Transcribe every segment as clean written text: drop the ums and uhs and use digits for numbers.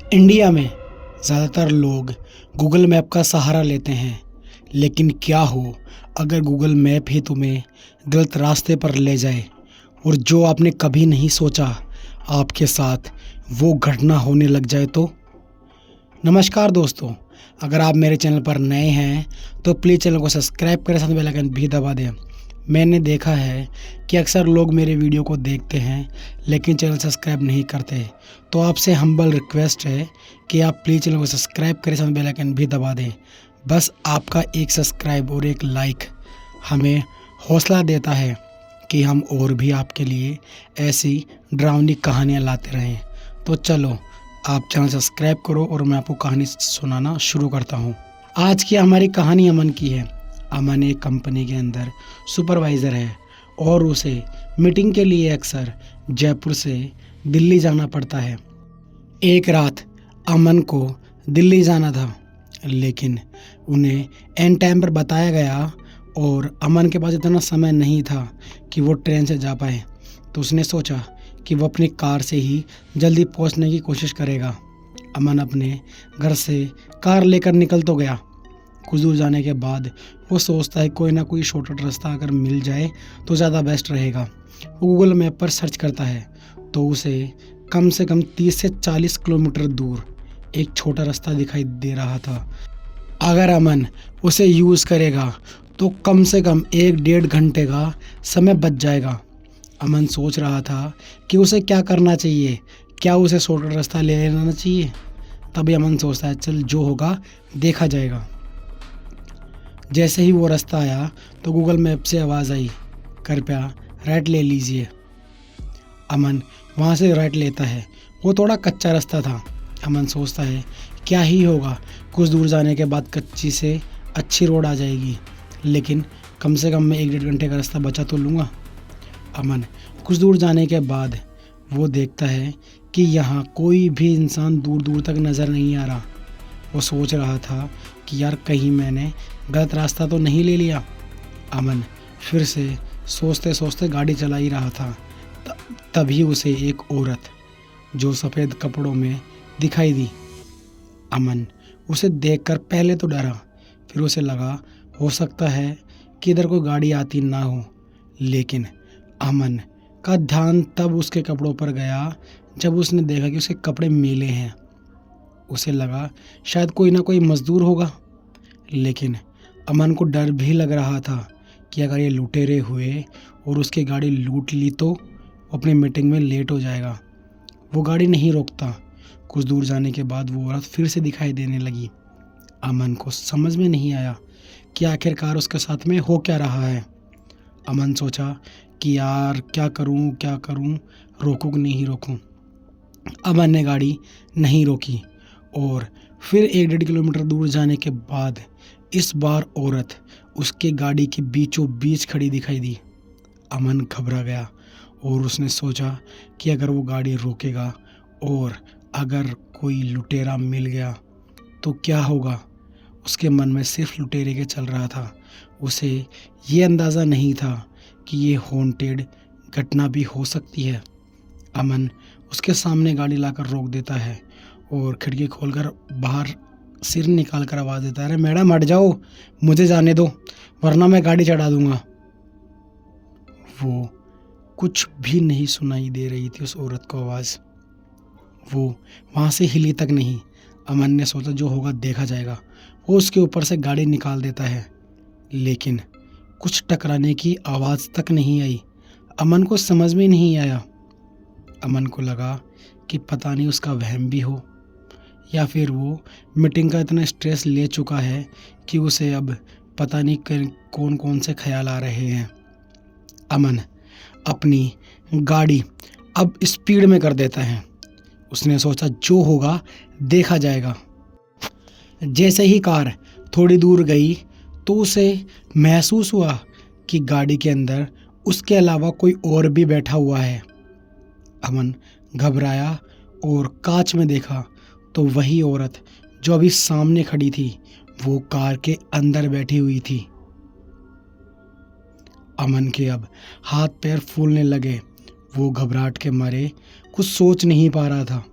India में ज़्यादातर लोग गूगल मैप का सहारा लेते हैं, लेकिन क्या हो अगर गूगल मैप ही तुम्हें गलत रास्ते पर ले जाए और जो आपने कभी नहीं सोचा आपके साथ वो घटना होने लग जाए तो? नमस्कार दोस्तों, अगर आप मेरे चैनल पर नए हैं तो प्लीज़ चैनल को सब्सक्राइब करें, साथ बेल आइकन भी दबा दें। मैंने देखा है कि अक्सर लोग मेरे वीडियो को देखते हैं लेकिन चैनल सब्सक्राइब नहीं करते, तो आपसे हम्बल रिक्वेस्ट है कि आप प्लीज़ चैनल को सब्सक्राइब करें, साथ बेल आइकन भी दबा दें। बस आपका एक सब्सक्राइब और एक लाइक हमें हौसला देता है कि हम और भी आपके लिए ऐसी डरावनी कहानियाँ लाते रहें। तो चलो आप चैनल सब्सक्राइब करो और मैं आपको कहानी सुनाना शुरू करता हूँ। आज की हमारी कहानी अमन की है। अमन एक कंपनी के अंदर सुपरवाइज़र है और उसे मीटिंग के लिए अक्सर जयपुर से दिल्ली जाना पड़ता है। एक रात अमन को दिल्ली जाना था, लेकिन उन्हें एन टाइम पर बताया गया और अमन के पास इतना समय नहीं था कि वो ट्रेन से जा पाए। तो उसने सोचा कि वो अपनी कार से ही जल्दी पहुंचने की कोशिश करेगा। अमन अपने घर से कार लेकर निकल तो गया। कुछ दूर जाने के बाद वो सोचता है कोई ना कोई शॉर्टकट रास्ता अगर मिल जाए तो ज़्यादा बेस्ट रहेगा। वो गूगल मैप पर सर्च करता है तो उसे कम से कम 30 से 40 किलोमीटर दूर एक छोटा रास्ता दिखाई दे रहा था। अगर अमन उसे यूज़ करेगा तो कम से कम 1-1.5 घंटे का समय बच जाएगा। अमन सोच रहा था कि उसे क्या करना चाहिए, क्या उसे शॉर्टकट रास्ता ले लेना चाहिए। तभी अमन सोचता है चल जो होगा देखा जाएगा। जैसे ही वो रास्ता आया तो गूगल मैप से आवाज़ आई, कृपया राइट ले लीजिए। अमन वहाँ से राइट लेता है। वो थोड़ा कच्चा रास्ता था। अमन सोचता है क्या ही होगा, कुछ दूर जाने के बाद कच्ची से अच्छी रोड आ जाएगी, लेकिन कम से कम मैं 1-1.5 घंटे का रास्ता बचा तो लूँगा। अमन कुछ दूर जाने के बाद वो देखता है कि यहाँ कोई भी इंसान दूर दूर तक नज़र नहीं आ रहा। वो सोच रहा था कि यार कहीं मैंने गलत रास्ता तो नहीं ले लिया। अमन फिर से सोचते सोचते गाड़ी चला ही रहा था। तभी उसे एक औरत जो सफ़ेद कपड़ों में दिखाई दी। अमन उसे देखकर पहले तो डरा, फिर उसे लगा हो सकता है कि इधर कोई गाड़ी आती ना हो। लेकिन अमन का ध्यान तब उसके कपड़ों पर गया जब उसने देखा कि उसके कपड़े मैले हैं। उसे लगा शायद कोई ना कोई मज़दूर होगा, लेकिन अमन को डर भी लग रहा था कि अगर ये लुटेरे हुए और उसकी गाड़ी लूट ली तो अपनी मीटिंग में लेट हो जाएगा। वो गाड़ी नहीं रोकता। कुछ दूर जाने के बाद वो औरत फिर से दिखाई देने लगी। अमन को समझ में नहीं आया कि आखिरकार उसके साथ में हो क्या रहा है। अमन सोचा कि यार क्या करूं, रोकूं कि नहीं रोकूं। अमन ने गाड़ी नहीं रोकी और फिर 1-1.5 किलोमीटर दूर जाने के बाद इस बार औरत उसके गाड़ी के बीचों बीच खड़ी दिखाई दी। अमन घबरा गया और उसने सोचा कि अगर वो गाड़ी रोकेगा और अगर कोई लुटेरा मिल गया तो क्या होगा। उसके मन में सिर्फ लुटेरे के चल रहा था। उसे ये अंदाज़ा नहीं था कि ये हॉन्टेड घटना भी हो सकती है। अमन उसके सामने गाड़ी लाकर रोक देता है और खिड़की खोलकर बाहर सिर निकाल कर आवाज़ देता है, अरे मैडम हट जाओ, मुझे जाने दो वरना मैं गाड़ी चढ़ा दूंगा। वो कुछ भी नहीं सुनाई दे रही थी उस औरत को आवाज़। वो वहाँ से हिली तक नहीं। अमन ने सोचा जो होगा देखा जाएगा। वो उसके ऊपर से गाड़ी निकाल देता है, लेकिन कुछ टकराने की आवाज़ तक नहीं आई। अमन को समझ में नहीं आया। अमन को लगा कि पता नहीं उसका वहम भी हो या फिर वो मीटिंग का इतना स्ट्रेस ले चुका है कि उसे अब पता नहीं कौन कौन से ख्याल आ रहे हैं। अमन अपनी गाड़ी अब स्पीड में कर देता है। उसने सोचा जो होगा देखा जाएगा। जैसे ही कार थोड़ी दूर गई तो उसे महसूस हुआ कि गाड़ी के अंदर उसके अलावा कोई और भी बैठा हुआ है। अमन घबराया और कांच में देखा तो वही औरत जो अभी सामने खड़ी थी वो कार के अंदर बैठी हुई थी। अमन के अब हाथ पैर फूलने लगे। वो घबराहट के मारे कुछ सोच नहीं पा रहा था।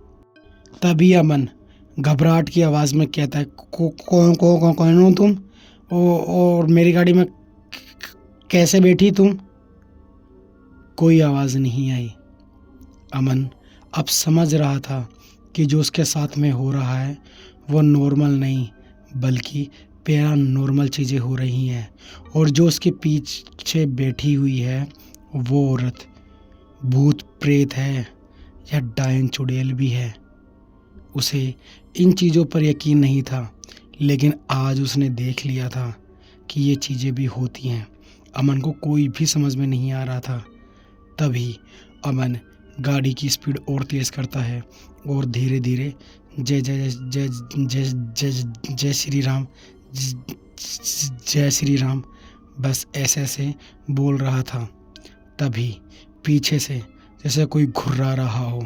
तभी अमन घबराहट की आवाज़ में कहता है, कौन हो तुम? और मेरी गाड़ी में कैसे बैठी तुम? कोई आवाज़ नहीं आई। अमन अब समझ रहा था कि जो उसके साथ में हो रहा है वो नॉर्मल नहीं बल्कि पैरानॉर्मल चीज़ें हो रही हैं, और जो उसके पीछे बैठी हुई है वो औरत भूत प्रेत है या डायन चुड़ैल भी है। उसे इन चीज़ों पर यकीन नहीं था, लेकिन आज उसने देख लिया था कि ये चीज़ें भी होती हैं। अमन को कोई भी समझ में नहीं आ रहा था। तभी अमन गाड़ी की स्पीड और तेज़ करता है और धीरे धीरे जय जय जय जय जय जय श्री राम, जय श्री राम, बस ऐसे ऐसे बोल रहा था। तभी पीछे से जैसे कोई घुर्रा रहा हो।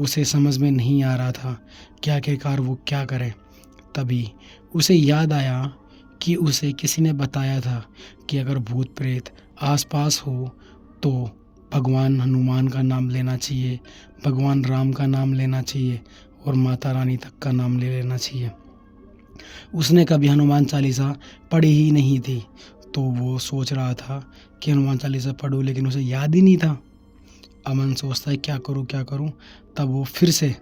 उसे समझ में नहीं आ रहा था कि आखिरकार वो क्या करे। तभी उसे याद आया कि उसे किसी ने बताया था कि अगर भूत प्रेत आसपास हो तो भगवान हनुमान का नाम लेना चाहिए, भगवान राम का नाम लेना चाहिए और माता रानी तक का नाम ले लेना चाहिए। उसने कभी हनुमान चालीसा पढ़ी ही नहीं थी, तो वो सोच रहा था कि हनुमान चालीसा पढ़ूं, लेकिन उसे याद ही नहीं था। अमन सोचता है क्या करूं क्या करूं। तब वो फिर से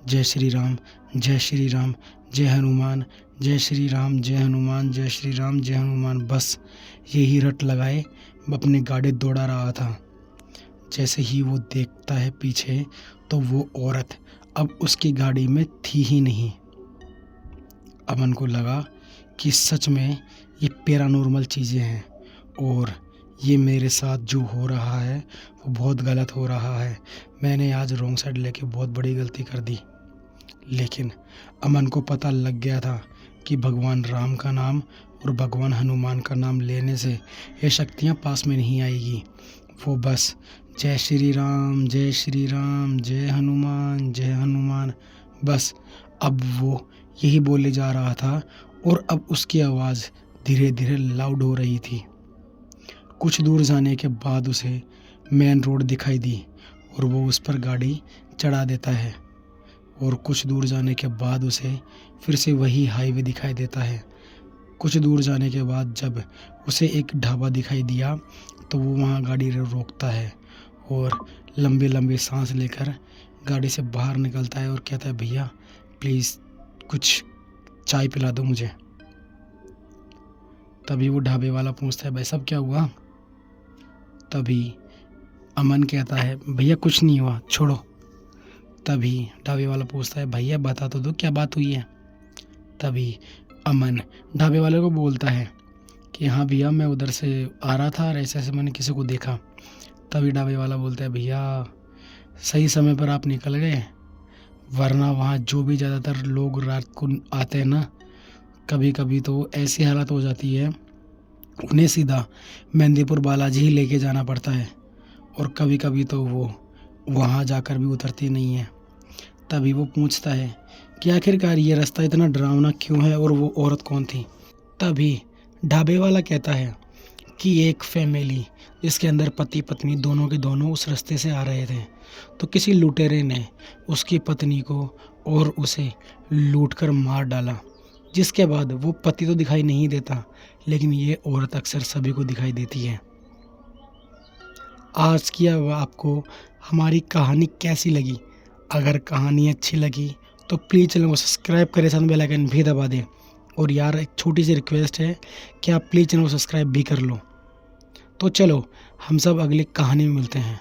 जय श्री राम, जय श्री राम, जय हनुमान, जय श्री राम, जय हनुमान, जय श्री राम, जय हनुमान, बस यही रट लगाए अपनी गाड़ी दौड़ा रहा था। जैसे ही वो देखता है पीछे तो वो औरत अब उसकी गाड़ी में थी ही नहीं। अमन को लगा कि सच में ये पैरानॉर्मल चीज़ें हैं और ये मेरे साथ जो हो रहा है वो बहुत गलत हो रहा है। मैंने आज रॉन्ग साइड लेके बहुत बड़ी गलती कर दी। लेकिन अमन को पता लग गया था कि भगवान राम का नाम और भगवान हनुमान का नाम लेने से ये शक्तियाँ पास में नहीं आएगी। वो बस जय श्री राम, जय श्री राम, जय हनुमान, जय हनुमान, बस अब वो यही बोले जा रहा था और अब उसकी आवाज़ धीरे धीरे लाउड हो रही थी। कुछ दूर जाने के बाद उसे मेन रोड दिखाई दी और वो उस पर गाड़ी चढ़ा देता है, और कुछ दूर जाने के बाद उसे फिर से वही हाईवे दिखाई देता है। कुछ दूर जाने के बाद जब उसे एक ढाबा दिखाई दिया तो वो वहाँ गाड़ी रोकता है और लंबी लंबी सांस लेकर गाड़ी से बाहर निकलता है और कहता है, भैया प्लीज़ कुछ चाय पिला दो मुझे। तभी वो ढाबे वाला पूछता है, भाई साहब क्या हुआ? तभी अमन कहता है, भैया कुछ नहीं हुआ, छोड़ो। तभी ढाबे वाला पूछता है, भैया बता तो दो क्या बात हुई है। तभी अमन ढाबे वाले को बोलता है कि हाँ भैया मैं उधर से आ रहा था और ऐसे ऐसे मैंने किसी को देखा। तभी ढाबे वाला बोलता है, भैया सही समय पर आप निकल गए, वरना वहाँ जो भी ज़्यादातर लोग रात को आते हैं ना, कभी कभी तो ऐसी हालत हो जाती है उन्हें सीधा मेहंदीपुर बालाजी ही लेके जाना पड़ता है, और कभी कभी तो वो वहाँ जाकर भी उतरती नहीं है। तभी वो पूछता है कि आखिरकार ये रास्ता इतना डरावना क्यों है और वो औरत कौन थी। तभी ढाबे वाला कहता है कि एक फैमिली जिसके अंदर पति पत्नी दोनों के दोनों उस रास्ते से आ रहे थे, तो किसी लुटेरे ने उसकी पत्नी को और उसे लूटकर मार डाला, जिसके बाद वो पति तो दिखाई नहीं देता लेकिन ये औरत अक्सर सभी को दिखाई देती है। आज की अब आपको हमारी कहानी कैसी लगी? अगर कहानी अच्छी लगी तो प्लीज़ चैनल को सब्सक्राइब करें, साथ में बेल आइकन भी दबा दें। और यार एक छोटी सी रिक्वेस्ट है कि आप प्लीज़ चैनल को सब्सक्राइब भी कर लो। तो चलो हम सब अगली कहानी में मिलते हैं।